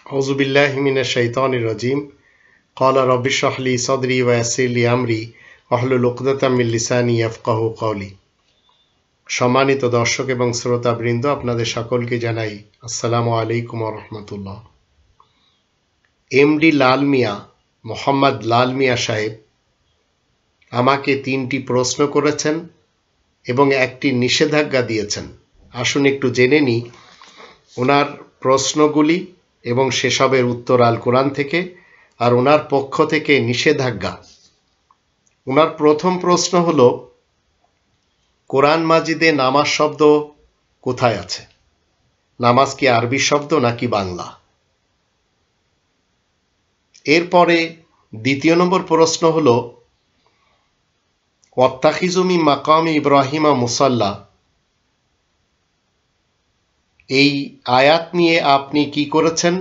أعوذ بالله من الشيطان الرجيم قال رب اشرح لي صدري ويسر لي أمري واحلل عقدة من লিসানি يفقهوا قولي। সম্মানিত দর্শক এবং শ্রোতাবৃন্দ, আপনাদের সকলকে জানাই আসসালামু আলাইকুম ওয়া রাহমাতুল্লাহ। এমডি লাল মিয়া, মোহাম্মদ লাল মিয়া সাহেব আমাকে 3টি প্রশ্ন করেছেন এবং একটি নিষেধাজ্ঞা দিয়েছেন। আসুন একটু জেনে নিই ওনার প্রশ্নগুলি এবং সেসবের উত্তর আল কোরআন থেকে আর ওনার পক্ষ থেকে নিষেধাজ্ঞা। ওনার প্রথম প্রশ্ন হলো, কোরআন মাজিদে নামাজ শব্দ কোথায় আছে? নামাজ কি আরবি শব্দ নাকি বাংলা? এরপরে দ্বিতীয় নম্বর প্রশ্ন হলো, ওয়াত্তাখিযু মিন মাকামি ইব্রাহিমা মুসাল্লা, এই আয়াত নিয়ে আপনি কি করেছেন?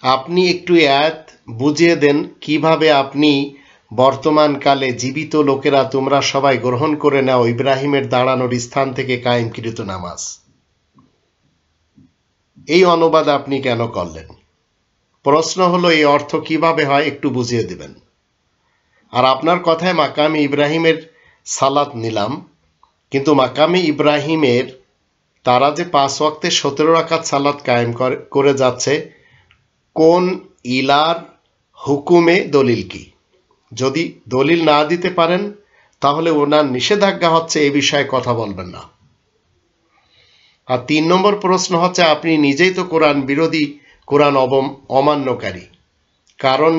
আপনি একটু আয়াত বুঝিয়ে দেন কিভাবে আপনি বর্তমানকালে জীবিত লোকেরা তোমরা সবাই গ্রহণ করে নাও ইব্রাহিমের দাঁড়ানোর স্থান থেকে কায়েমকৃত নামাজ। এই অনুবাদ আপনি কেন করলেন? প্রশ্ন হলো, এই অর্থ কিভাবে হয় একটু বুঝিয়ে দিবেন। আর আপনার কথায় মাকামে ইব্রাহিমের সালাত নিলাম, কিন্তু মাকামে ইব্রাহিমের তারা যে 5 ওয়াক্তে 17 রাকাত সালাত কায়েম করে যাচ্ছে, কোন ইলার হুকুমে দলিল কি? যদি দলিল না দিতে পারেন তাহলে ওনার নিষেধাজ্ঞা হচ্ছে এই বিষয়ে কথা বলবেন না। আর 3 নম্বর প্রশ্ন হচ্ছে, আপনি নিজেই তো কোরআন বিরোধী, কোরআন অমান্যকারী, কারণ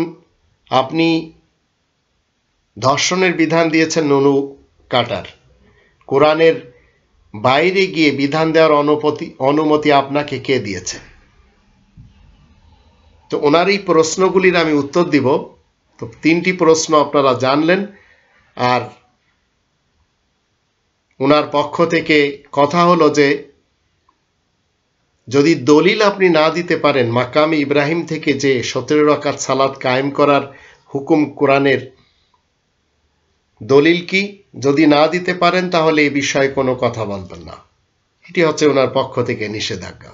আপনি ধর্ষণের বিধান দিয়েছেন নুনু কাটার। কোরআনের বাইরে গিয়ে বিধান দেওয়ার অনুমতি আপনাকে কে দিয়েছে? তো ওনার এই প্রশ্নগুলির আমি উত্তর দিব। তো 3টি প্রশ্ন আপনারা জানলেন। আর ওনার পক্ষ থেকে কথা হলো যে, যদি দলিল আপনি না দিতে পারেন মাকামে ইব্রাহিম থেকে যে 17 রাকাত সালাত কায়েম করার হুকুম কোরআনের, দলিল কি? যদি না দিতে পারেন তাহলে এই বিষয়ে কোনো কথা বলবেন না। এটি হচ্ছে ওনার পক্ষ থেকে নিষেধাজ্ঞা।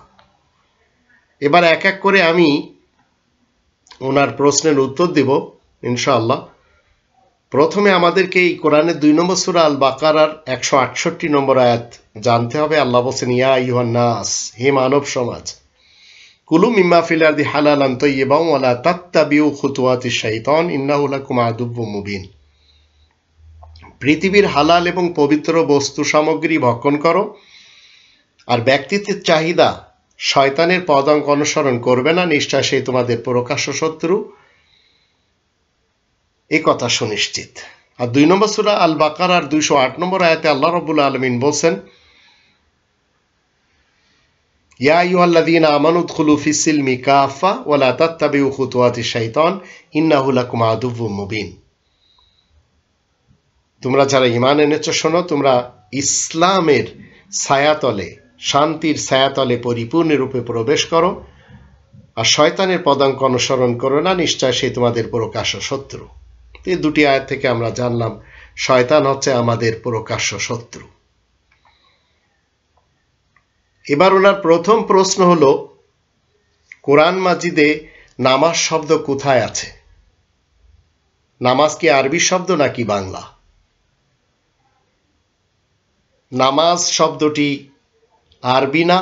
এবার এক এক করে আমি ওনার প্রশ্নের উত্তর দিব ইনশাআল্লাহ। প্রথমে আমাদেরকে এই কোরআনের 2 নম্বর সূরা আল বাকারার 168 নম্বর আয়াত জানতে হবে। আল্লাহ বলেন, ইয়া আইয়ুহান নাস, হে মানব সমাজ, কুলু মিম্মা ফিল আরদি হালালান তাইয়্যিবান ওয়া লা তাত্তাবিউ খুতুওয়াতিশ শাইতান ইন্নাহু লাকুম আদুউম মুবিন। পৃথিবীর হালাল এবং পবিত্র বস্তু সামগ্রী ভক্ষণ করো, আর ব্যক্তিত্বের চাহিদা শয়তানের পদাঙ্ক অনুসরণ করবে না, নিশ্চয় সে তোমাদের প্রকাশ্য শত্রু। এই কথা সুনিশ্চিত। আর 2 নম্বর সূরা আল বাকারার 208 নম্বর আয়াতে আল্লাহ রাব্বুল আলামিন বলেন, ইয়া আইয়ুহাল্লাযীনা আমানু উদখুলু ফিস সিলমি কাফা ওয়া লা তাত্তাবিউ খুতুওয়াতিশ শাইতান ইন্নাহু লাকুম আদুউম মুবিন। তোমরা যারা ঈমান এনেছো শোনো, তোমরা ইসলামের ছায়াতলে, শান্তির ছায়াতলে পরিপূর্ণরূপে প্রবেশ করো, আর শয়তানের পদাঙ্ক অনুসরণ করো না, নিশ্চয় সে তোমাদের প্রকাশ্য শত্রু। এই 2টি আয়াত থেকে আমরা জানলাম শয়তান হচ্ছে আমাদের প্রকাশ্য শত্রু। এবার ওনার প্রথম প্রশ্ন হলো, কোরআন মাজিদে নামাজ শব্দ কোথায় আছে? নামাজ কি আরবি শব্দ নাকি বাংলা? নামাজ শব্দটি আরবি না,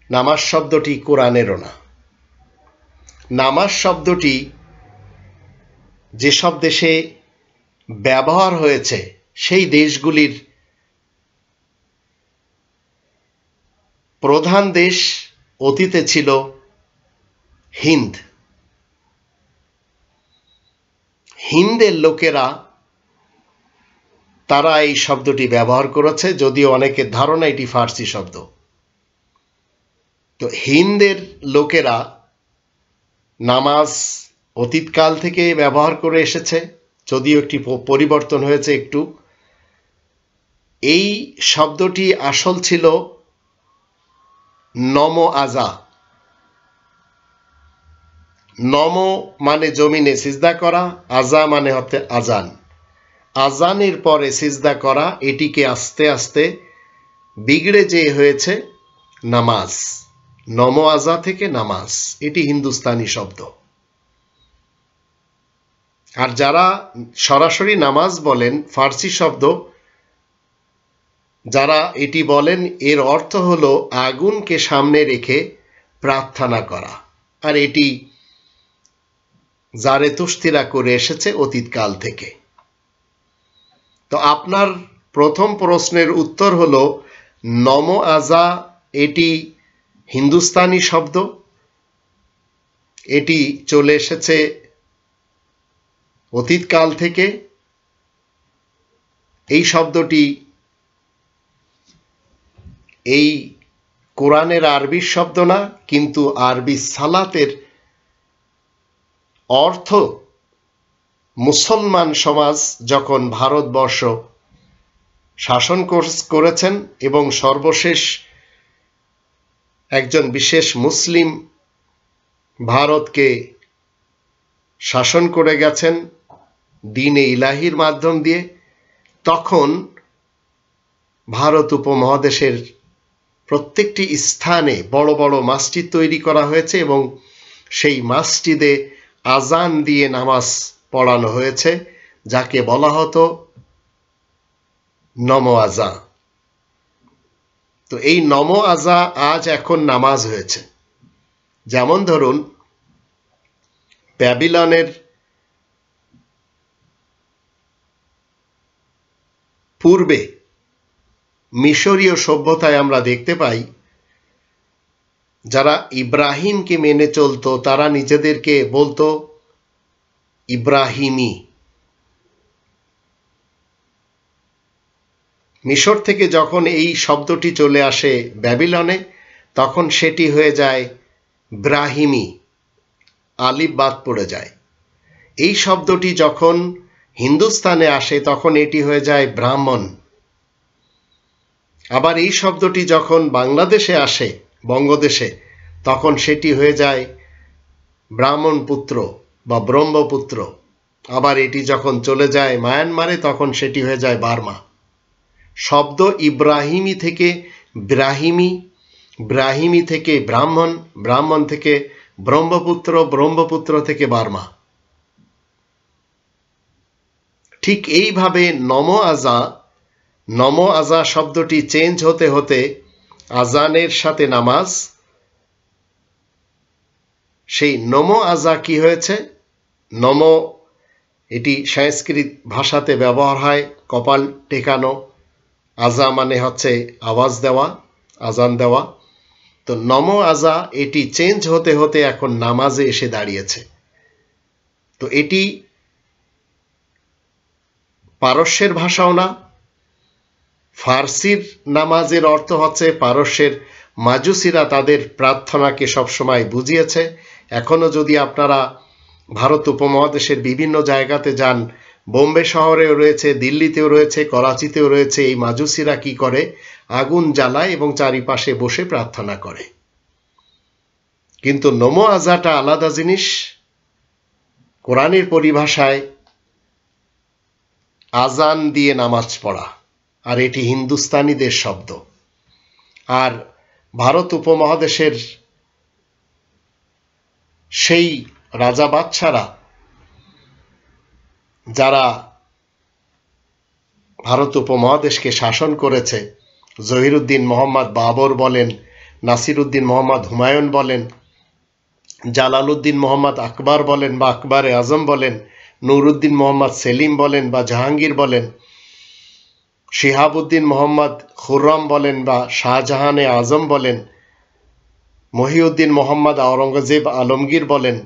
নামাজ শব্দটি কোরআনেরও না। নামাজ শব্দটি যেসব দেশে ব্যবহার হয়েছে সেই দেশগুলির প্রধান দেশ অতীতে ছিল হিন্দ। হিন্দের লোকেরা তারা এই শব্দটি ব্যবহার করেছে, যদিও অনেকের ধারণা এটি ফার্সি শব্দ। তো হিন্দের লোকেরা নামাজ অতীতকাল থেকে ব্যবহার করে এসেছে, যদিও একটি পরিবর্তন হয়েছে একটু। এই শব্দটি আসল ছিল নম আজা। নম মানে জমিনে সিজদা করা, আজা মানে আজান। আজানের পরে সিজদা করা, এটিকে আস্তে আস্তে বিগড়ে যে হয়েছে নামাজ, নমো আজা থেকে নামাজ, এটি হিন্দুস্তানি শব্দ। আর যারা সরাসরি নামাজ বলেন, ফার্সি শব্দ, যারা এটি বলেন এর অর্থ হলো আগুনকে সামনে রেখে প্রার্থনা করা। আর এটি জারেতুস্তিরা করে এসেছে অতীতকাল থেকে। তো আপনার প্রথম প্রশ্নের উত্তর হলো নমো আজা এটি হিন্দুস্তানি শব্দ, এটি চলে এসেছে অতীতকাল থেকে। এই শব্দটি এই কোরআনের আরবি শব্দ না, কিন্তু আরবি সালাতের অর্থ মুসলমান সমাজ যখন ভারতবর্ষ শাসন করেছেন এবং সর্বশেষ একজন বিশেষ মুসলিম ভারতকে শাসন করে গেছেন দ্বীনে ইলাহির মাধ্যম দিয়ে, তখন ভারত উপমহাদেশের প্রত্যেকটি স্থানে বড় বড় মসজিদ তৈরি করা হয়েছে এবং সেই মসজিদে আজান দিয়ে নামাজ পড়ানো হয়েছে, যাকে বলা হতো নমো আজা। তো এই নমো আজা আজ এখন নামাজ হয়েছে। যেমন ধরুন, ব্যাবিলনের পূর্বে মিশরীয় সভ্যতায় আমরা দেখতে পাই যারা ইব্রাহিমকে মেনে চলতো তারা নিজেদেরকে বলতো ইব্রাহিমি। মিশর থেকে যখন এই শব্দটি চলে আসে ব্যাবিলনে, তখন সেটি হয়ে যায় ব্রাহিমি, আলিফ বাদ পড়ে যায়। এই শব্দটি যখন হিন্দুস্তানে আসে তখন এটি হয়ে যায় ব্রাহ্মণ। আবার এই শব্দটি যখন বাংলাদেশে আসে, বঙ্গদেশে, তখন সেটি হয়ে যায় ব্রাহ্মণ পুত্র বা ব্রহ্মপুত্র। আবার এটি যখন চলে যায় মায়ানমারে তখন সেটি হয়ে যায় বার্মা। শব্দ ইব্রাহিমি থেকে ব্রাহিমি, ব্রাহিমি থেকে ব্রাহ্মণ, ব্রাহ্মণ থেকে ব্রহ্মপুত্র, ব্রহ্মপুত্র থেকে বার্মা। ঠিক এইভাবে নমো আজা, নমো আজা শব্দটি চেঞ্জ হতে হতে আজানের সাথে নামাজ, সেই নমো আজা কি হয়েছে? নমো এটি সংস্কৃত ভাষাতে ব্যবহার হয় কপাল টেকানো, আজা মানে হচ্ছে আওয়াজ দেওয়া, আজান দেওয়া। তো নমো আজা এটি চেঞ্জ হতে হতে এখন নামাজে এসে দাঁড়িয়েছে। তো এটি পারস্যের ভাষাও না, ফার্সির নামাজের অর্থ হচ্ছে পারস্যের মাজুসিরা তাদের প্রার্থনাকে সবসময় বুঝিয়েছে। এখনো যদি আপনারা ভারত উপমহাদেশের বিভিন্ন জায়গাতে যান, বোম্বে শহরেও রয়েছে, দিল্লিতেও রয়েছে, করাচিতেও রয়েছে, এই মাজুসিরা কি করে? আগুন জ্বালায় এবং চারিপাশে বসে প্রার্থনা করে। কিন্তু নমো আজাটা আলাদা জিনিস। কোরআনের পরিভাষায় আজান দিয়ে নামাজ পড়া, আর এটি হিন্দুস্তানিদের শব্দ। আর ভারত উপমহাদেশের সেই রাজা বাদশারা যারা ভারত উপমহাদেশকে শাসন করেছে, জহিরুদ্দিন মোহাম্মদ বাবর বলেন, নাসিরুদ্দিন মোহাম্মদ হুমায়ুন বলেন, জালালউদ্দিন মোহাম্মদ আকবর বলেন বা আকবরে আজম বলেন, নুরুদ্দিন মোহাম্মদ সেলিম বলেন বা জাহাঙ্গীর বলেন, শিহাবুদ্দিন মোহাম্মদ খুররম বলেন বা শাহজাহানে আজম বলেন, মহিউদ্দিন মোহাম্মদ আওরঙ্গজেব আলমগীর বলেন,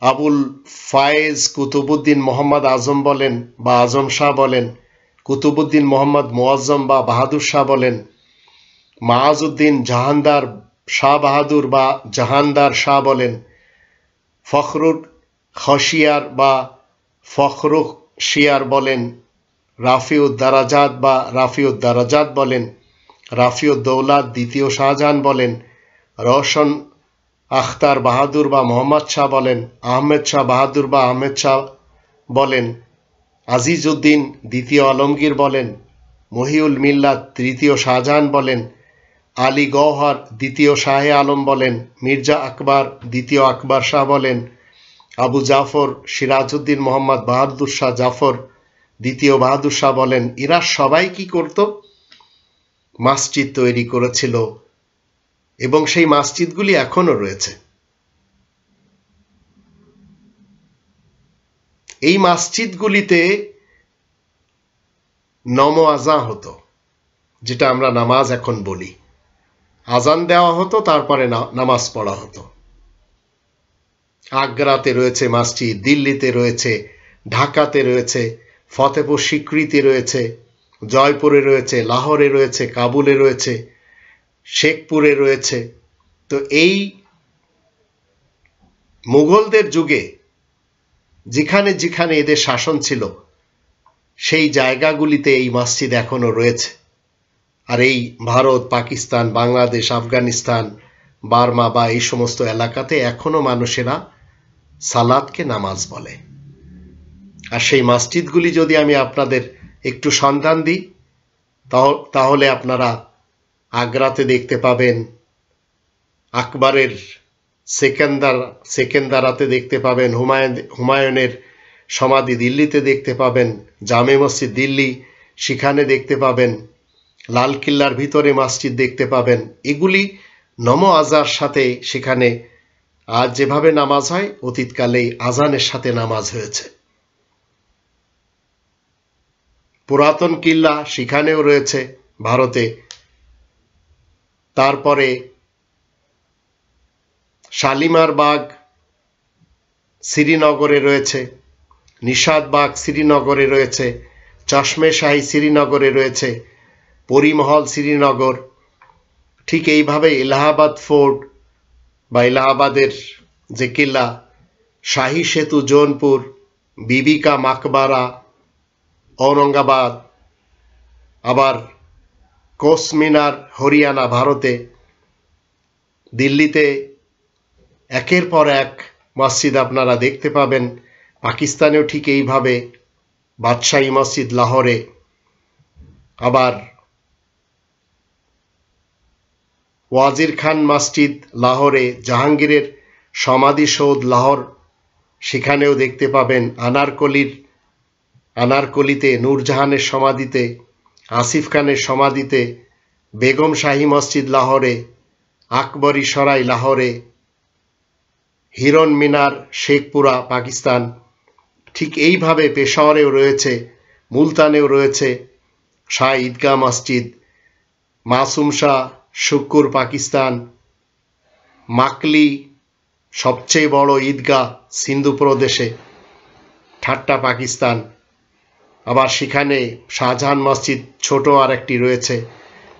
আবুল ফায়েজ কুতুবুদ্দিন মোহাম্মদ আজম বলেন বা আজম শাহ বলেন, কুতুবুদ্দিন মোহাম্মদ মুআজ্জম বা বাহাদুর শাহ বলেন, মাআজউদ্দিন জাহানদার শাহ বাহাদুর বা জাহানদার শাহ বলেন, ফখরুল খশিয়ার বা ফখরুখ শিয়ার বলেন, রাফিউদ দারাজাত বা রাফিউদ দারাজাত বলেন, রাফিউদ দৌলাত দ্বিতীয় শাহজাহান বলেন, রওশন আখতার বাহাদুর বা মোহাম্মদ শাহ বলেন, আহমেদ শাহ বাহাদুর বা আহমেদ শাহ বলেন, আজিজউদ্দিন দ্বিতীয় আলমগীর বলেন, মহিউল মিল্লাত তৃতীয় শাহজাহান বলেন, আলী গওহর দ্বিতীয় শাহে আলম বলেন, মির্জা আকবর দ্বিতীয় আকবর শাহ বলেন, আবু জাফর সিরাজউদ্দিন মোহাম্মদ বাহাদুর শাহ জাফর দ্বিতীয় বাহাদুর শাহ বলেন, এরা সবাই কি করত? মসজিদ তৈরি করেছিল এবং সেই মসজিদগুলি এখনো রয়েছে। এই মসজিদগুলিতে নম আজান হতো, যেটা আমরা নামাজ এখন বলি। আজান দেওয়া হতো, তারপরে নামাজ পড়া হতো। আগ্রাতে রয়েছে মসজিদ, দিল্লিতে রয়েছে, ঢাকাতে রয়েছে, ফতেপুর সিক্রিতে রয়েছে, জয়পুরে রয়েছে, লাহোরে রয়েছে, কাবুলে রয়েছে, শেখপুরে রয়েছে। তো এই মুঘলদের যুগে যেখানে যেখানে এদের শাসন ছিল সেই জায়গাগুলিতে এই মসজিদ এখনো রয়েছে। আর এই ভারত, পাকিস্তান, বাংলাদেশ, আফগানিস্তান, বার্মা বা এই সমস্ত এলাকাতে এখনো মানুষেরা সালাতকে নামাজ বলে। আর সেই মসজিদগুলি যদি আমি আপনাদের একটু সন্ধান দিই, তাহলে আপনারা আগ্রাতে দেখতে পাবেন, আকবরের সেকেন্দারাতে দেখতে পাবেন, হুমায়ুনের সমাধি দিল্লিতে দেখতে পাবেন, জামে মসজিদ দিল্লি সেখানে দেখতে পাবেন, লালকিল্লার ভিতরে মসজিদ দেখতে পাবেন। এগুলি নম আজার সাথে সেখানে আজ যেভাবে নামাজ হয়, অতীতকালে আজানের সাথে নামাজ হয়েছে। পুরাতন কিল্লা সেখানেও রয়েছে ভারতে। তারপরে শালিমার বাগ শ্রীনগরে রয়েছে, নিশাদ বাগ শ্রীনগরে রয়েছে, চশমে শাহী শ্রীনগরে রয়েছে, পরিমহল শ্রীনগর। ঠিক এইভাবে এলাহাবাদ ফোর্ট বা এলাহাবাদের যে কিল্লা, শাহী সেতু জৌনপুর, বিবিকা মাকবারা ঔরঙ্গাবাদ, আবার কোস মিনার হরিয়ানা ভারতে, দিল্লিতে একের পর এক মসজিদ আপনারা দেখতে পাবেন। পাকিস্তানেও ঠিক এইভাবে বাদশাহী মসজিদ লাহোরে, আবার ওয়াজির খান মসজিদ লাহোরে, জাহাঙ্গীরের সমাধিসৌধ লাহোর সেখানেও দেখতে পাবেন। আনারকলিতে নূরজাহানের সমাধিতে, আসিফ খানের সমাধিতে, বেগম শাহী মসজিদ লাহোরে, আকবরী সরাই লাহোরে, হিরন মিনার শেখপুরা পাকিস্তান। ঠিক এইভাবে পেশাওয়ারেও রয়েছে, মুলতানেও রয়েছে শাহ ঈদগাহ মসজিদ, মাসুম শাহ শুক্কুর পাকিস্তান, মাকলি সবচেয়ে বড় ঈদগাহ সিন্ধু প্রদেশে, ঠাট্টা পাকিস্তান। আবার সেখানে শাহজাহান মসজিদ ছোট আর একটি রয়েছে।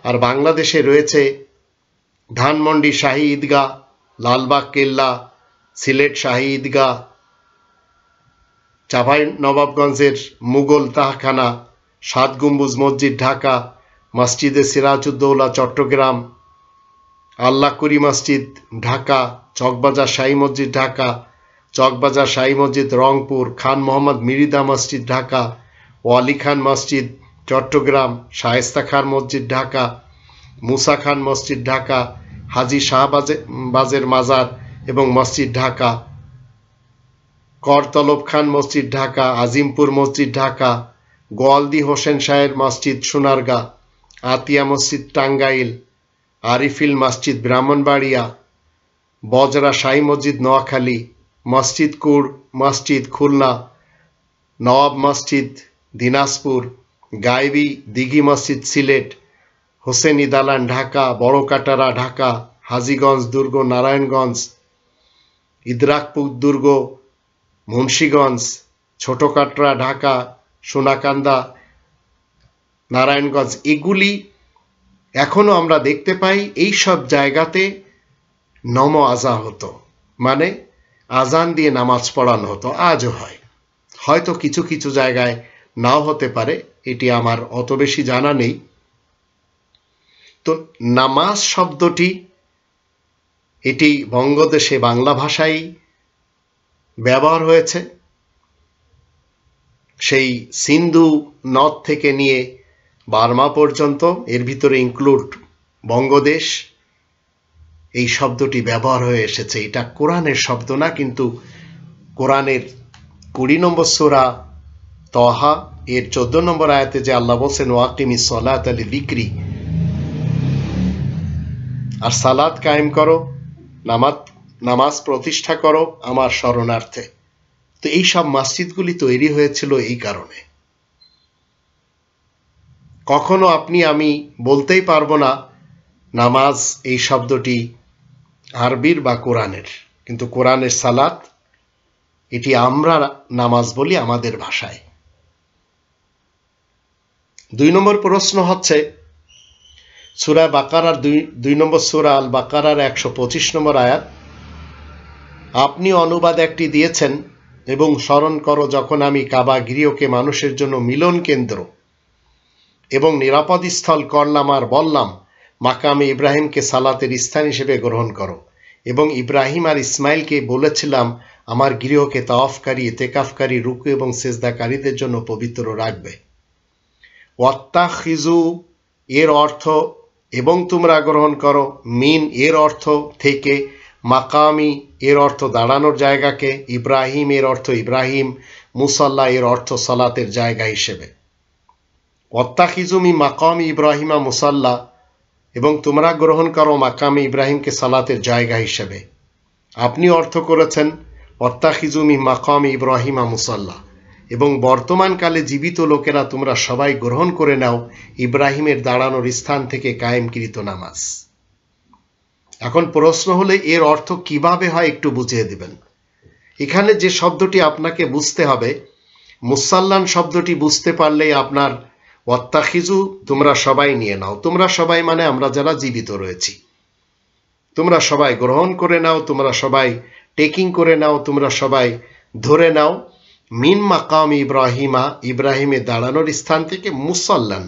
আর বাংলাদেশে রয়েছে ধানমন্ডি শাহী ঈদগাহ, লালবাগ কেল্লা, সিলেট শাহী ঈদগাহ, চাঁপাই নবাবগঞ্জের মুঘল তাহখানা, সাত গম্বুজ মসজিদ ঢাকা, মসজিদে সিরাজউদ্দৌলা চট্টগ্রাম, আল্লাহকুরি মসজিদ ঢাকা, চকবাজার শাহী মসজিদ ঢাকা, চকবাজার শাহী মসজিদ রংপুর, খান মোহাম্মদ মিরিদা মসজিদ ঢাকা, ওয়ালি খান মসজিদ চট্টগ্রাম, শায়েস্তা খান মসজিদ ঢাকা, মুসা খান মসজিদ ঢাকা, হাজী শাহবাজের মাজার এবং মসজিদ ঢাকা, করতলব খান মসজিদ ঢাকা, আজিমপুর মসজিদ ঢাকা, গোয়ালদি হোসেন শাহের মসজিদ সোনারগাঁ, আতিয়া মসজিদ টাঙ্গাইল, আরিফিল মসজিদ ব্রাহ্মণবাড়িয়া, বজরা শাহী মসজিদ নোয়াখালী, মসজিদ কুড় মসজিদ খুলনা, নওয়াব মসজিদ দিনাজপুর, গাইবি দিঘি মসজিদ সিলেট, হোসেনি দালান ঢাকা, বড় কাটারা ঢাকা, হাজীগঞ্জ দুর্গ নারায়ণগঞ্জ, ইদ্রাকপুর দুর্গ মুন্সীগঞ্জ, ছোট কাটরা ঢাকা, সোনাকান্দা নারায়ণগঞ্জ। এগুলি এখনো আমরা দেখতে পাই। এই সব জায়গাতে নম আজান হতো, মানে আজান দিয়ে নামাজ পড়ানো হতো। আজও হয়, হয়তো কিছু কিছু জায়গায় নাও হতে পারে, এটি আমার অত বেশি জানা নেই। তো নামাজ শব্দটি এটি বঙ্গদেশে বাংলা ভাষায় ব্যবহার হয়েছে। সেই সিন্ধু নদ থেকে নিয়ে বার্মা পর্যন্ত, এর ভিতরে ইনক্লুড বঙ্গদেশ, এই শব্দটি ব্যবহার হয়ে এসেছে। এটা কোরআনের শব্দ না, কিন্তু কোরআনের 20 নম্বর সূরা তহা এর 14 নম্বর আয়াতে যে আল্লাহ বলছেন ওয়াকিমিস সালাতা লিযিকরি, আর সালাত কায়েম করো, নামাজ প্রতিষ্ঠা করো আমার শরণার্থে। তো এই সব মসজিদগুলি তৈরি হয়েছিল এই কারণে। কখনো আপনি আমি বলতেই পারবো না নামাজ এই শব্দটি আরবির বা কোরআনের, কিন্তু কোরআনের সালাত এটি আমরা নামাজ বলি আমাদের ভাষায়। 2 নম্বর প্রশ্ন হচ্ছে সূরা বাকারার 2 নম্বর সূরা আল বাকারার 125 নম্বর আয়াত। আপনি অনুবাদ একটি দিয়েছেন, এবং স্মরণ করো যখন আমি কাবা গৃহকে মানুষের জন্য মিলন কেন্দ্র এবং নিরাপদ স্থল করলাম আর বললাম মাকামে ইব্রাহিমকে সালাতের স্থান হিসেবে গ্রহণ করো, এবং ইব্রাহিম আর ইসমাইলকে বলেছিলাম আমার গৃহকে তাওয়াফকারী, ইতিকাফকারী, রুকু এবং সেজদাকারীদের জন্য পবিত্র রাখবে। ওয়াত্তাখিজু এর অর্থ এবং তোমরা গ্রহণ করো, মিন এর অর্থ থেকে, মাকামি এর অর্থ দাঁড়ানোর জায়গাকে, ইব্রাহিম এর অর্থ ইব্রাহিম, মুসাল্লা এর অর্থ সালাতের জায়গা হিসেবে। ওয়াত্তাখিজু মিন মাকামি ইব্রাহিমা মুসাল্লা, এবং তোমরা গ্রহণ করো মাকামে ইব্রাহিমকে সালাতের জায়গা হিসেবে। আপনি অর্থ করেছেন ওয়াত্তাখিজু মিন মাকামি ইব্রাহিমা মুসাল্লা, এবং বর্তমানকালে জীবিত লোকেরা তোমরা সবাই গ্রহণ করে নাও ইব্রাহিমের দাঁড়ানোর স্থান থেকে কায়েমকৃত নামাজ। এখন প্রশ্ন হলে এর অর্থ কিভাবে হয় একটু বুঝিয়ে দিবেন। এখানে যে শব্দটি আপনাকে বুঝতে হবে, মুসাল্লান শব্দটি বুঝতে পারলেই আপনার ওয়াত্তাখিজু তোমরা সবাই নিয়ে নাও, তোমরা সবাই মানে আমরা যারা জীবিত রয়েছি, তোমরা সবাই গ্রহণ করে নাও, তোমরা সবাই টেকিং করে নাও, তোমরা সবাই ধরে নাও মিন মাকাম ইব্রাহিমা ইব্রাহিমে দাঁড়ানোর স্থান থেকে মুসল্লান।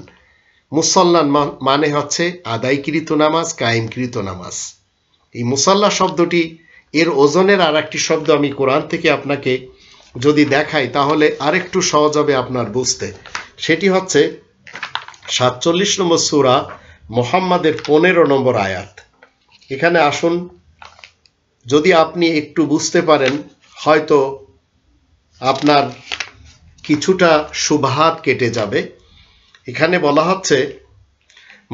মুসল্লান মানে হচ্ছে আদায়কৃত নামাজ, কায়েমকৃত নামাজ। এই মুসাল্লা শব্দটি এর ওজনের আর একটি শব্দ আমি কোরআন থেকে আপনাকে যদি দেখাই তাহলে আরেকটু সহজ হবে আপনার বুঝতে। সেটি হচ্ছে 47 নম্বর সূরা মুহাম্মাদের 15 নম্বর আয়াত। এখানে আসুন, যদি আপনি একটু বুঝতে পারেন হয়তো আপনার কিছুটা সুবহাত কেটে যাবে। এখানে বলা হচ্ছে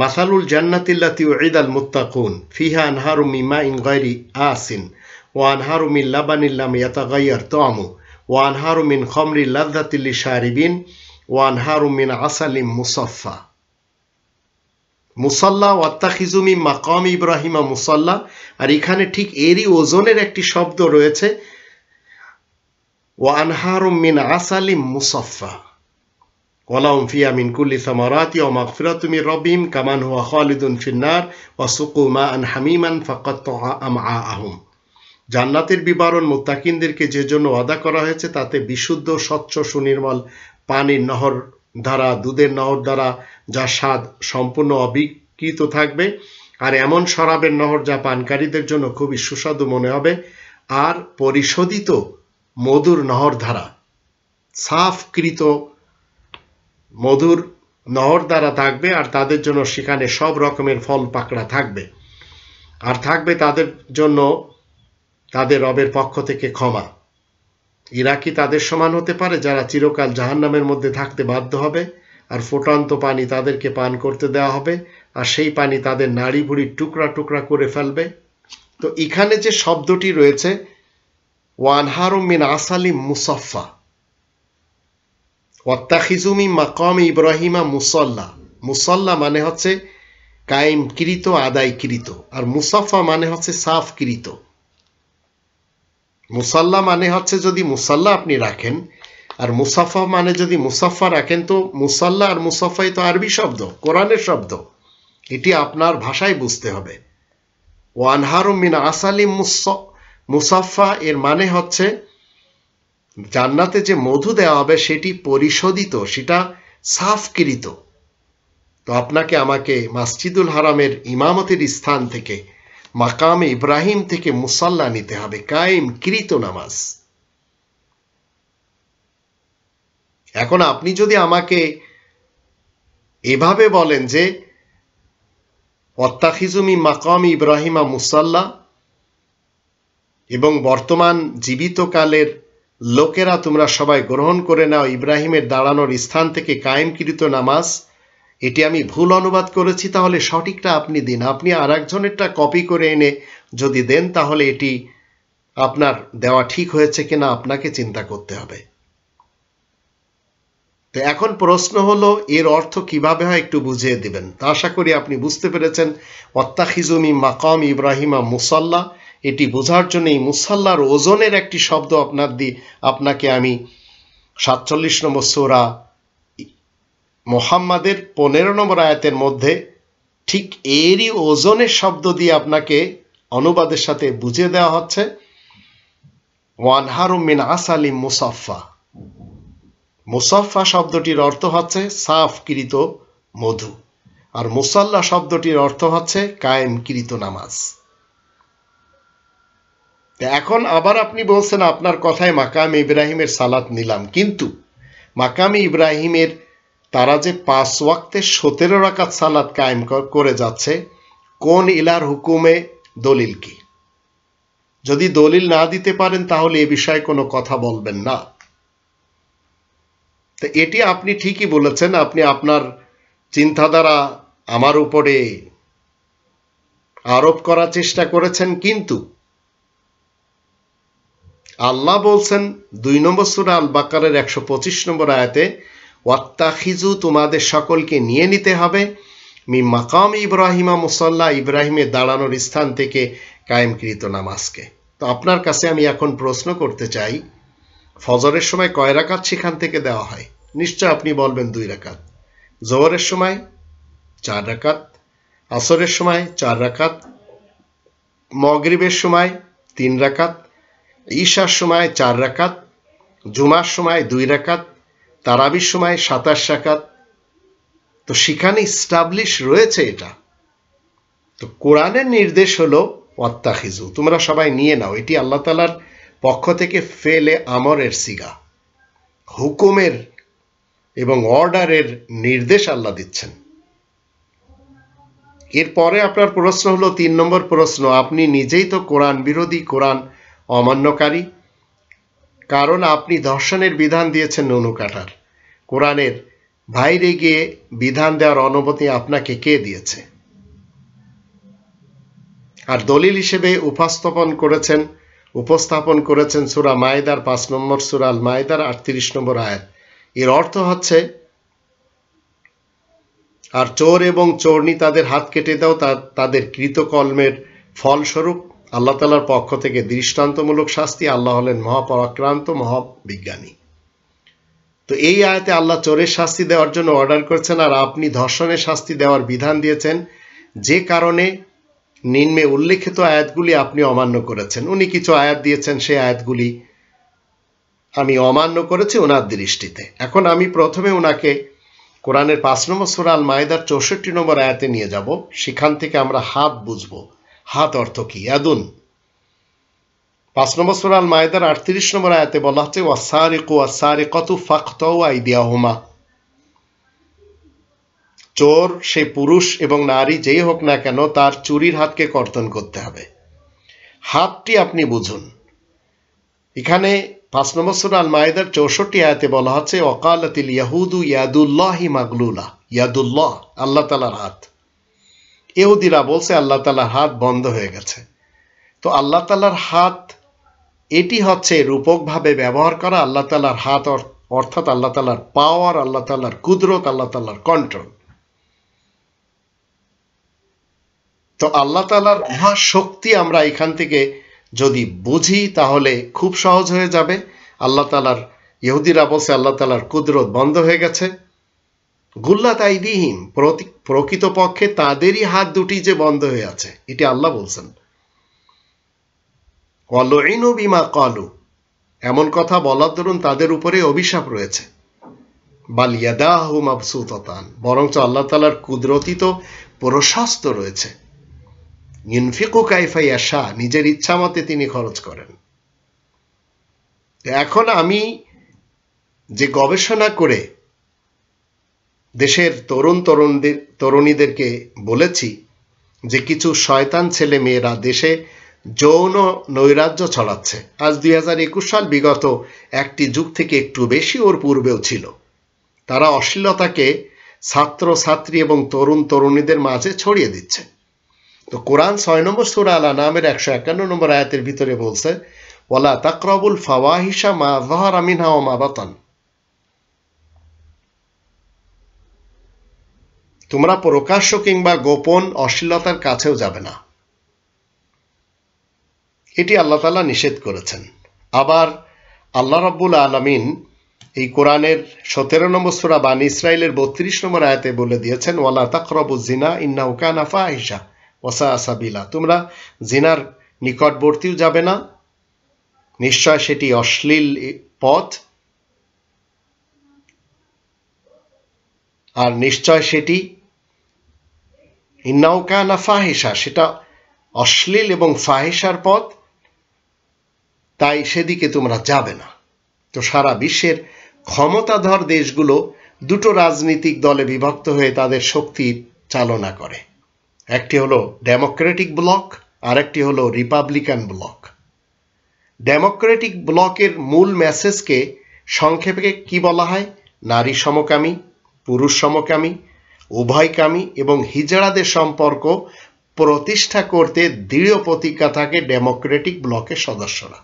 মাসালুল জান্নাতিল্লাতি উইদাল মুত্তাকুন ফিহা আনহারুম মিন মাইন গায়রি আসিন ওয়া আনহারুম মিন লাবানিন লাম ইয়াতাগায়্যার তা'মু ওয়া আনহারুম মিন খামরিন লাযযাতিল লিশারিবিন ওয়া আনহারুম মিন আসালিম মুসাফফা। মুসাল্লা ওয়াত্তাখিজু মিন মাকাম ইব্রাহিমা মুসাল্লা, আর এখানে ঠিক এরই ওজনের একটি শব্দ রয়েছে ওয়া আনহারুম মিন আসালিম মুসাফফা ওয়ালাহুম ফিহা মিন কুল্লি সামারাতি ওয়া মাগফিরাতুম মির রাব্বিহিম কামান হুয়া খালিদুন ফিন-নার ওয়া সুকু মাআন হামিমান ফাকাত্তাআ আমআআহুম। জান্নাতের বিবরণ মুত্তাকিনদেরকে যে জন্য ওয়াদা করা হয়েছে তাতে বিশুদ্ধ, স্বচ্ছ, সুনির্মল পানির নহর ধারা, দুধের নহর দ্বারা যা স্বাদ সম্পূর্ণ অবিকৃত থাকবে, আর এমন শরাবের নহর যা পানকারীদের জন্য খুবই সুস্বাদু মনে হবে, আর পরিশোধিত মধুর নহর ধারা, সাফকৃত মধুর নহর দ্বারা থাকবে, আর তাদের জন্য সেখানে সব রকমের ফল পাকড়া থাকবে, আর থাকবে তাদের জন্য তাদের রবের পক্ষ থেকে ক্ষমা। এরা কি তাদের সমান হতে পারে যারা চিরকাল জাহান্নামের মধ্যে থাকতে বাধ্য হবে, আর ফুটন্ত পানি তাদেরকে পান করতে দেওয়া হবে, আর সেই পানি তাদের নাড়ি ভুড়ি টুকরা টুকরা করে ফেলবে। তো এখানে যে শব্দটি রয়েছে ওয়ানহারুম মিন আসালিম মুসাফফা ওয়াত্তাখিজু মিন মাকাম ইব্রাহিমা মুসাল্লা। মুসাল্লা মানে হচ্ছে কায়েমকৃত, আদায়কৃত, আর মুসাফফা মানে হচ্ছে সাফকৃত। মুসাল্লা মানে হচ্ছে যদি মুসাল্লা আপনি রাখেন, আর মুসাফা মানে যদি মুসাফা রাখেন, তো মুসাল্লা আর মুসাফাই তো আরবি শব্দ, কোরআনের শব্দ, এটি আপনার ভাষায় বুঝতে হবে। ওয়ানহারুম মিন আসালিম মুসাফা এর মানে হচ্ছে জান্নাতে যে মধু দেওয়া হবে সেটি পরিশোধিত, সেটা সাফকৃত। তো আপনাকে আমাকে মসজিদুল হারামের ইমামতের স্থান থেকে, মাকামে ইব্রাহিম থেকে মুসাল্লা নিতে হবে, কায়েমকৃত নামাজ। এখন আপনি যদি আমাকে এভাবে বলেন যে ওয়াত্তাখিযু মিন মাকামি ইব্রাহিমা মুসাল্লা, এবং বর্তমান জীবিতকালের লোকেরা তোমরা সবাই গ্রহণ করে নাও ইব্রাহিমের দাঁড়ানোর স্থান থেকে কায়েমকৃত নামাজ। এটি আমি ভুল অনুবাদ করেছি, তাহলে সঠিকটা আপনি দিন। আপনি আর একজনেরটা কপি করে এনে যদি দেন তাহলে এটি আপনার দেওয়া ঠিক হয়েছে কিনা আপনাকে চিন্তা করতে হবে। তো এখন প্রশ্ন হলো এর অর্থ কিভাবে হয় একটু বুঝিয়ে দিবেন। তা আশা করি আপনি বুঝতে পেরেছেন। ওয়াত্তাখিযু মিন মাকামি ইব্রাহিমা মুসাল্লা, এটি বোঝার জন্য এই মুসাল্লার ওজনের একটি শব্দ আপনাকে আমি ৪৭ নম্বর সূরা মুহাম্মাদের ১৫ নম্বর আয়াতের মধ্যে ঠিক এরই ওজনের শব্দ দিয়ে আপনাকে অনুবাদের সাথে বুঝিয়ে দেওয়া হচ্ছে। ওয়ানহারুম মিন আসালিম মুসাফফা, মুসাফফা শব্দটির অর্থ হচ্ছে সাফকৃত মধু, আর মুসাল্লা শব্দটির অর্থ হচ্ছে কায়েমকৃত নামাজ। এখন আবার আপনি বলছেন আপনার কথায় মাকামে ইব্রাহিমের সালাত নিলাম, কিন্তু মাকামে ইব্রাহিমের তারা যে ৫ ওয়াক্তের ১৭ রাকাত সালাত কায়েম করে যাচ্ছে, কোন ইলার হুকুমে দলিল কি? যদি দলিল না দিতে পারেন তাহলে এ বিষয়ে কোনো কথা বলবেন না। তো এটি আপনি ঠিকই বলেছেন, আপনি আপনার চিন্তাধারা আমার উপরে আরোপ করার চেষ্টা করেছেন, কিন্তু আল্লাহ বলছেন ২ নম্বর সূরা আল বাকারার ১২৫ নম্বর আয়াতে, ওয়াত্তাখিযু, তোমাদের সকলকে নিয়ে নিতে হবে, মিন মাকামি ইব্রাহিমা মুসাল্লা, ইব্রাহিমের দাঁড়ানোর স্থান থেকে কায়েমকৃত নামাজকে। তো আপনার কাছে আমি এখন প্রশ্ন করতে চাই, ফজরের সময় কয় রাকাত সেখান থেকে দেওয়া হয়? নিশ্চয় আপনি বলবেন ২ রাকাত। জোহরের সময় ৪ রাকাত, আসরের সময় ৪ রাকাত, মাগরিবের সময় ৩ রাকাত, ঈশার সময় ৪ রাকাত, জুমার সময় ২ রাকাত, তারাবির সময় ২৭ রাকাত। তো সেখানে স্টাবলিশ রয়েছে এটা। তো কোরআনের নির্দেশ হলো ওয়াত্তাখিযু, তোমরা সবাই নিয়ে নাও। এটি আল্লাহ তাআলার পক্ষ থেকে ফেলে আমরের সিগা, হুকুমের এবং অর্ডারের নির্দেশ আল্লাহ দিচ্ছেন। এরপরে আপনার প্রশ্ন হলো ৩ নম্বর প্রশ্ন, আপনি নিজেই তো কোরআন বিরোধী, কোরআন অমান্যকারী, কারণ আপনি ধর্ষণের বিধান দিয়েছেন নুনু কাটার। কোরআনের বাইরে গিয়ে বিধান দেওয়ার অনুমতি আপনাকে কে দিয়েছে? আর দলিল হিসেবে উপস্থাপন করেছেন সূরা মায়েদার ৫ নম্বর সূরা আল মায়েদার ৩৮ নম্বর আয়াত। এর অর্থ হচ্ছে, আর চোর এবং চোরনি তাদের হাত কেটে দাও, তাদের কৃতকর্মের ফলস্বরূপ আল্লাহ তাআলার পক্ষ থেকে দৃষ্টান্তমূলক শাস্তি। আল্লাহ হলেন মহাপরাক্রান্ত, মহাবিজ্ঞানী। তো এই আয়াতে আল্লাহ চোরের শাস্তি দেওয়ার জন্য অর্ডার করেছেন, আর আপনি ধর্ষণের শাস্তি দেওয়ার বিধান দিয়েছেন, যে কারণে নিম্নে উল্লেখিত আয়াতগুলি আপনি অমান্য করেছেন। উনি কিছু আয়াত দিয়েছেন, সেই আয়াতগুলি আমি অমান্য করেছি ওনার দৃষ্টিতে। এখন আমি প্রথমে ওনাকে কোরআনের ৫ নম্বর সূরা আল মায়েদার ৬৪ নম্বর আয়াতে নিয়ে যাব, সেখান থেকে আমরা হাত বুঝব। হাত অর্থ কি? ইয়াদুন। ৫ নম্বর সূরা আল মায়েদার ৩৮ নম্বর আয়াতে বলা হচ্ছে, ওয়াসারিকু ওয়াসারিকাতু ফাকতাউ আইদিয়াহুমা, চোর সে পুরুষ এবং নারী যেই হোক না কেন তার চুরির হাতকে কর্তন করতে হবে। হাতটি আপনি বুঝুন। এখানে ৫ নম্বর সূরা আল মায়েদার ৬৪ আয়াতে বলা হচ্ছে, ওয়াকালাতিল ইয়াহুদু ইয়াদুল্লাহি মাগলুলা, ইয়াদুল্লাহ আল্লাহ তাআলার হাত। ইহুদিরা বলছে আল্লাহ তাআলার হাত বন্ধ হয়ে গেছে। তো আল্লাহ তাআলার হাত এটি হচ্ছে রূপকভাবে ব্যবহার করা আল্লাহ তাআলার হাত, অর্থাৎ আল্লাহ তাআলার পাওয়ার, আল্লাহ তাআলার কুদরত, আল্লাহ তাআলার কন্ট্রোল। তো আল্লাহ তাআলার মহাশক্তি আমরা এখান থেকে যদি বুঝি তাহলে খুব সহজ হয়ে যাবে। আল্লাহ তাআলার, ইহুদিরা বলছে আল্লাহ তাআলার কুদরত বন্ধ হয়ে গেছে। গুল্লাত আইদিহিম, প্রকৃতপক্ষে তাদেরই হাত দুটি যে বন্ধ হয়ে আছে, এটি আল্লাহ বলছেন। ওয়ালুইনু বিমা ক্বালু, এমন কথা বলার দরুন তাদের উপরে অভিশাপ রয়েছে। বাল ইয়াদাহু মাবসুতাতান, বরঞ্চ আল্লাহ তাআলার কুদরতি তো প্রশস্ত রয়েছে। ইনফিকু কাইফা ইয়াশা, নিজের ইচ্ছা মতে তিনি খরচ করেন। এখন আমি যে গবেষণা করে দেশের তরুণীদেরকে বলেছি যে কিছু শয়তান ছেলে মেয়েরা দেশে যৌন নৈরাজ্য ছড়াচ্ছে। আজ 2021 সাল, বিগত একটি যুগ থেকে একটু বেশি ওর পূর্বেও ছিল। তারা অশ্লীলতাকে ছাত্রছাত্রী এবং তরুণীদের মাঝে ছড়িয়ে দিচ্ছে। তো কোরআন 6 নম্বর সূরা আল আনআমের 151 নম্বর আয়াতের ভিতরে বলছে, ওয়ালা তাকরাবুল ফাওয়াহিশা মা যাহারা মিনহা ওয়া মা বাতান, তোমরা প্রকাশ্য কিংবা গোপন অশ্লীলতার কাছেও যাবে না। এটি আল্লাহ তাআলা নিষেধ করেছেন। আবার আল্লাহ রাব্বুল আলামিন এই কোরআনের 17 নম্বর সূরা বানী ইসরাইলের 32 নম্বর আয়াতে বলে দিয়েছেন, ওয়ালা তাকরাবুজ জিনা ইন্নাহু কানা ফাহিশা ওয়া সাআ সাবিলা, তোমরা জিনার নিকটবর্তীও যাবে না, নিশ্চয় সেটি অশ্লীল পথ, আর নিশ্চয় সেটি ইন্নাহু কানা ফাহিশা, সেটা অশ্লীল এবং ফাহিশার পথ, তাই সেদিকে তোমরা যাবে না। তো সারা বিশ্বের ক্ষমতাধর দেশগুলো দুটো রাজনৈতিক দলে বিভক্ত হয়ে তাদের শক্তি চালনা করে। একটি হলো ডেমোক্রেটিক ব্লক, আর একটি হলো রিপাবলিকান ব্লক। ডেমোক্রেটিক ব্লকের মূল মেসেজকে সংক্ষেপে কি বলা হয়? নারী সমকামী, পুরুষ সমকামী, উভয়কামী এবং হিজড়াদের সম্পর্ক প্রতিষ্ঠা করতে দৃঢ় প্রতিজ্ঞা থাকে ডেমোক্রেটিক ব্লকের সদস্যরা।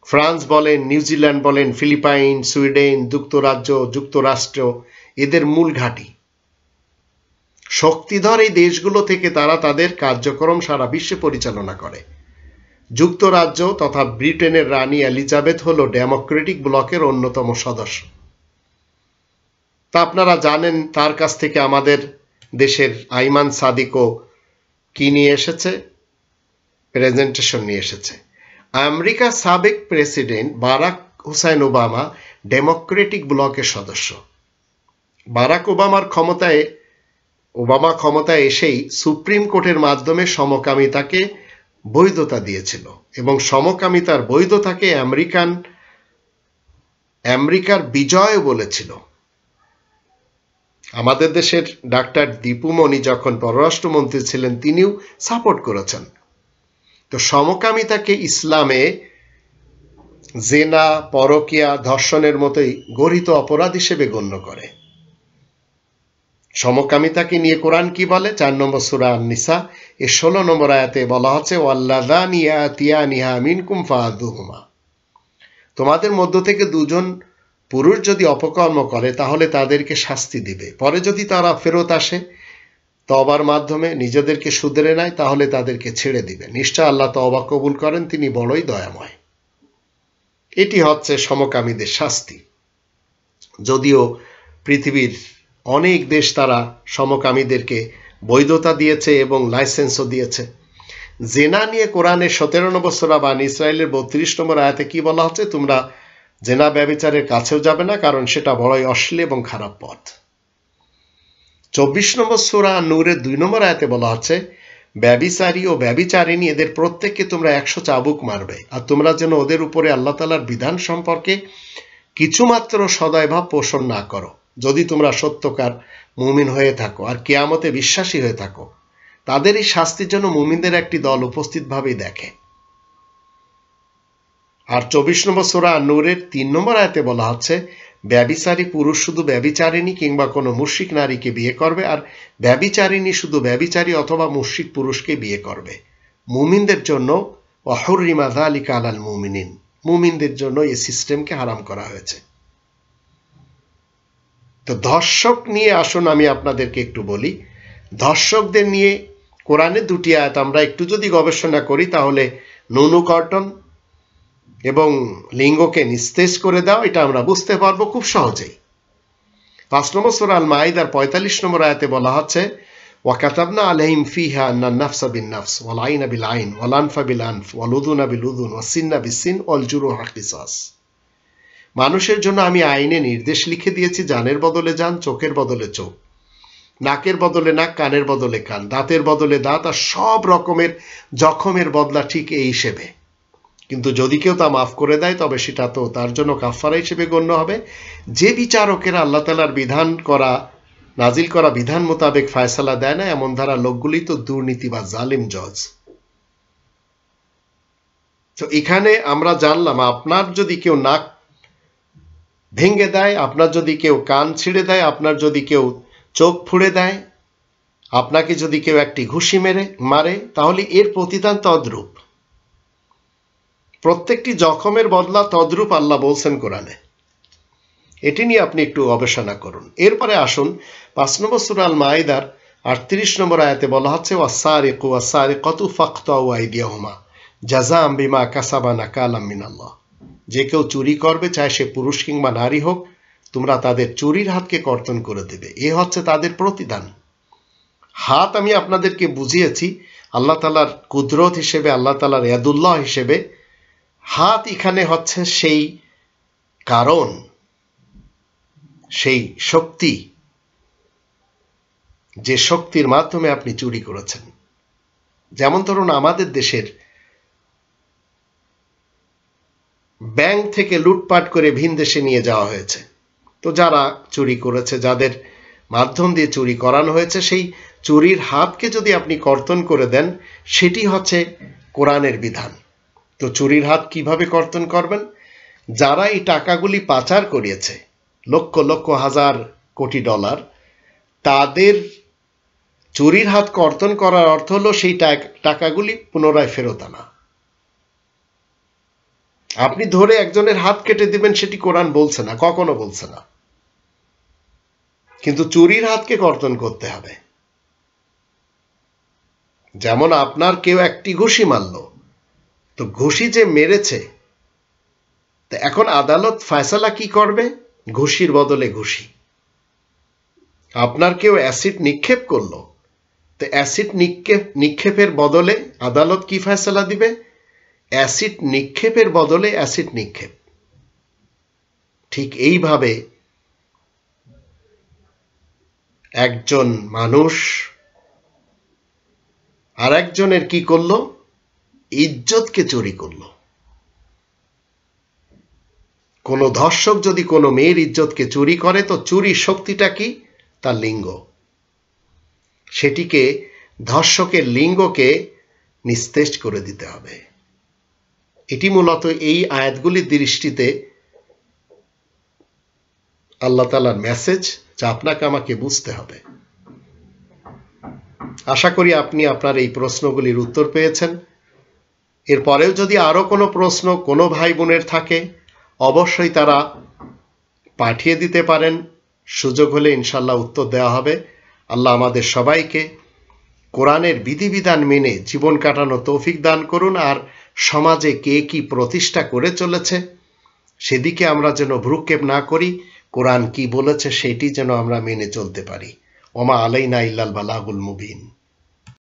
ফ্রান্স বলেন, নিউজিল্যান্ড বলেন, ফিলিপাইন, সুইডেন, যুক্তরাজ্য, যুক্তরাষ্ট্র এদের মূল ঘাঁটি। শক্তিধর এই দেশগুলো থেকে তারা তাদের কার্যক্রম সারা বিশ্বে পরিচালনা করে। যুক্তরাজ্য তথা ব্রিটেনের রানী এলিজাবেথ হল ডেমোক্রেটিক ব্লকের অন্যতম সদস্য। তা আপনারা জানেন তার কাছ থেকে আমাদের দেশের আইমান সাদিকও কি নিয়ে এসেছে? প্রেজেন্টেশন নিয়ে এসেছে। আমেরিকার সাবেক president Barack Hussein Obama Democratic ব্লকের সদস্য। বারাক ওবামা ক্ষমতায় এসেই সুপ্রিম কোর্টের মাধ্যমে সমকামিতাকে বৈধতা দিয়েছিল এবং সমকামিতার বৈধতাকে আমেরিকার বিজয় বলেছিল। আমাদের দেশের ডাক্তার দীপু মনি যখন পররাষ্ট্রমন্ত্রী ছিলেন তিনিও সাপোর্ট করেছেন। তো সমকামিতাকে ইসলামে জেনা, পরকিয়া, ধর্ষণের মতোই গর্হিত অপরাধ হিসেবে গণ্য করে। সমকামিতাকে নিয়ে কোরআন কি বলে? 4 নম্বর সূরা আন-নিসা এর 16 নম্বর আয়াতে বলা হচ্ছে, ওয়াল্লাযানি ইয়াতিয়ানিহা মিনকুম ফাআযুহুমা, তোমাদের মধ্য থেকে দুজন পুরুষ যদি অপকর্ম করে তাহলে তাদেরকে শাস্তি দিবে, পরে যদি তারা ফেরত আসে তওবার মাধ্যমে নিজেদেরকে শুধরে নেয় তাহলে তাদেরকে ছেড়ে দিবে, নিশ্চয় আল্লাহ তওবা কবুল করেন, তিনি বড়ই দয়াময়। এটি হচ্ছে সমকামীদের শাস্তি। যদিও পৃথিবীর অনেক দেশ তারা সমকামীদেরকে বৈধতা দিয়েছে এবং লাইসেন্সও দিয়েছে। জেনা নিয়ে কোরআনের 17 নম্বর সূরা বানী ইসরাইলের 32 নম্বর আয়াতে কি বলা হচ্ছে? তোমরা জেনা ব্যভিচারের কাছেও যাবে না, কারণ সেটা বড়ই অশ্লীল এবং খারাপ পথ। 24 নম্বর সূরা নূরের 2 নম্বর আয়াতে বলা হচ্ছে, ব্যভিচারী ও ব্যভিচারিণী এদের প্রত্যেককে তোমরা 100 চাবুক মারবে, আর তোমরা যেন ওদের উপরে আল্লাহ তাআলার বিধান সম্পর্কে কিছুমাত্র সদয়ভাব পোষণ না করো, যদি তোমরা সত্যকার মুমিন হয়ে থাকো আর কিয়ামতে বিশ্বাসী হয়ে থাকো। তাদের এই শাস্তির জন্য মুমিনদের একটি দল উপস্থিতভাবেই দেখে। আর 24 নম্বর সূরা নূরের 3 নম্বর আয়াতে বলা হচ্ছে, ব্যভিচারী পুরুষ শুধু ব্যভিচারিণী কিংবা কোনো মুশরিক নারীকে বিয়ে করবে, আর ব্যভিচারিণী শুধু ব্যভিচারী অথবা মুশরিক পুরুষকে বিয়ে করবে। মুমিনদের জন্য ওয়াহুররিমা যালিকা আলাল মুমিনিন, মুমিনদের জন্য এই সিস্টেমকে হারাম করা হয়েছে। তো ধর্ষক নিয়ে আসুন আমি আপনাদেরকে একটু বলি। ধর্ষকদের নিয়ে কোরআনে 2টি আয়াত আমরা একটু যদি গবেষণা করি তাহলে নুনু কর্তন এবং লিঙ্গকে নিস্তেজ করে দাও, এটা আমরা বুঝতে পারবো খুব সহজেই। 5 নম্বর সূরা আল মাইদার 45 নম্বর আয়াতে বলা হচ্ছে, ওয়াকাতাবনা আলাইহিম ফিহা আন্নান নাফসা বিন নাফস ওয়াল আইনা বিল আইন ওয়াল আনফা বিল আনফ ওয়াল উযুনা বিল উযুন ওয়াস সিন্না বিস সিন ওয়াল জুরুহা কিসাস। মানুষের জন্য আমি আইনে নির্দেশ লিখে দিয়েছি, জানের বদলে জান, চোখের বদলে চোখ, নাকের বদলে নাক, কানের বদলে কান, দাঁতের বদলে দাঁত, আর সব রকমের জখমের বদলা ঠিক এই হিসেবে। কিন্তু যদি কেউ তা মাফ করে দেয় তবে সেটা তো তার জন্য কাফফারা হিসেবে গণ্য হবে। যে বিচারকেরা আল্লাহ তাআলার বিধান করা নাজিল করা বিধান মোতাবেক ফয়সালা দেয় না, এমন ধারা লোকগুলি তো দুর্নীতি বা জালিম জজ। তো এখানে আমরা জানলাম, আপনার যদি কেউ নাক ভেঙে দেয়, আপনার যদি কেউ কান ছিঁড়ে দেয়, আপনার যদি কেউ চোখ ফুঁড়ে দেয়, আপনাকে যদি কেউ একটি ঘুষি মারে, তাহলে এর প্রতিদান তদ্রূপ। প্রত্যেকটি জখমের বদলা তদ্রূপ আল্লাহ বলছেন কোরআনে। এটি নিয়ে আপনি একটু গবেষণা করুন। এরপরে আসুন 5 নম্বর সূরা আল মাইদার 38 নম্বর আয়াতে বলা হচ্ছে, ওয়াসারিকু ওয়াসারিকাতু ফাকতাউ আইদিয়াহুমা জাযাআম বিমা কাসাবা নাকালাম মিনাল্লাহ। যে কেউ চুরি করবে, চাই সে পুরুষ কিংবা নারী হোক, তোমরা তাদের চুরির হাতকে কর্তন করে দেবে, এ হচ্ছে তাদের প্রতিদান। হাত আমি আপনাদেরকে বুঝিয়েছি আল্লাহ তাআলার কুদরত হিসেবে, আল্লাহ তাআলার ইয়াদুল্লাহ হিসেবে। হাত এখানে হচ্ছে সেই কারণ, সেই শক্তি, যে শক্তির মাধ্যমে আপনি চুরি করেছেন। যেমন ধরুন, আমাদের দেশের ব্যাংক থেকে লুটপাট করে ভিন দেশে নিয়ে যাওয়া হয়েছে। তো যারা চুরি করেছে, যাদের মাধ্যম দিয়ে চুরি করানো হয়েছে, সেই চুরির হাতকে যদি আপনি কর্তন করে দেন, সেটি হচ্ছে কোরআনের বিধান। তো চুরির হাত কিভাবে কর্তন করবেন? যারা এই টাকাগুলি পাচার করিয়েছে, লক্ষ লক্ষ হাজার কোটি ডলার, তাদের চুরির হাত কর্তন করার অর্থ হলো সেই টাকাগুলি পুনরায় ফেরত আনা। আপনি ধরে একজনের হাত কেটে দিবেন, সেটি কোরআন বলছে না, কখনো বলছে না। কিন্তু চুরির হাতকে কর্তন করতে হবে। যেমন আপনার কেউ একটি ঘুষি মারল, তো ঘুষি যে মেরেছে, তো এখন আদালত ফয়সালা কি করবে? ঘুষির বদলে ঘুষি। আপনার কেউ অ্যাসিড নিক্ষেপ করলো, তো অ্যাসিড নিক্ষেপের বদলে আদালত কি ফয়সালা দিবে? অ্যাসিড নিক্ষেপের বদলে অ্যাসিড নিক্ষেপ। ঠিক এইভাবে একজন মানুষ আর একজনের কি করলো? ইজ্জতকে চুরি করলো। কোন ধর্ষক যদি কোনো মেয়ের ইজ্জতকে চুরি করে, তো চুরির শক্তিটা কি? তার লিঙ্গ। সেটিকে, ধর্ষকের লিঙ্গকে নিস্তেজ করে দিতে হবে। এটি মূলত এই আয়াতগুলির দৃষ্টিতে আল্লাহ তাআলার মেসেজ, যা আপনাকে আমাকে বুঝতে হবে। আশা করি আপনি আপনার এই প্রশ্নগুলির উত্তর পেয়েছেন। এরপরেও যদি আরো কোনো প্রশ্ন কোনো ভাই বোনের থাকে, অবশ্যই তারা পাঠিয়ে দিতে পারেন। সুযোগ হলে ইনশাআল্লাহ উত্তর দেওয়া হবে। আল্লাহ আমাদের সবাইকে কোরআনের বিধিবিধান মেনে জীবন কাটানো তৌফিক দান করুন। আর সমাজে কে কি প্রতিষ্ঠা করে চলেছে, সেদিকে আমরা যেন ভ্রুক্ষেপ না করি। কোরআন কি বলেছে সেটি যেন আমরা মেনে চলতে পারি। ওমা আলাইনা ইল্লাল বালাগুল মুবিন।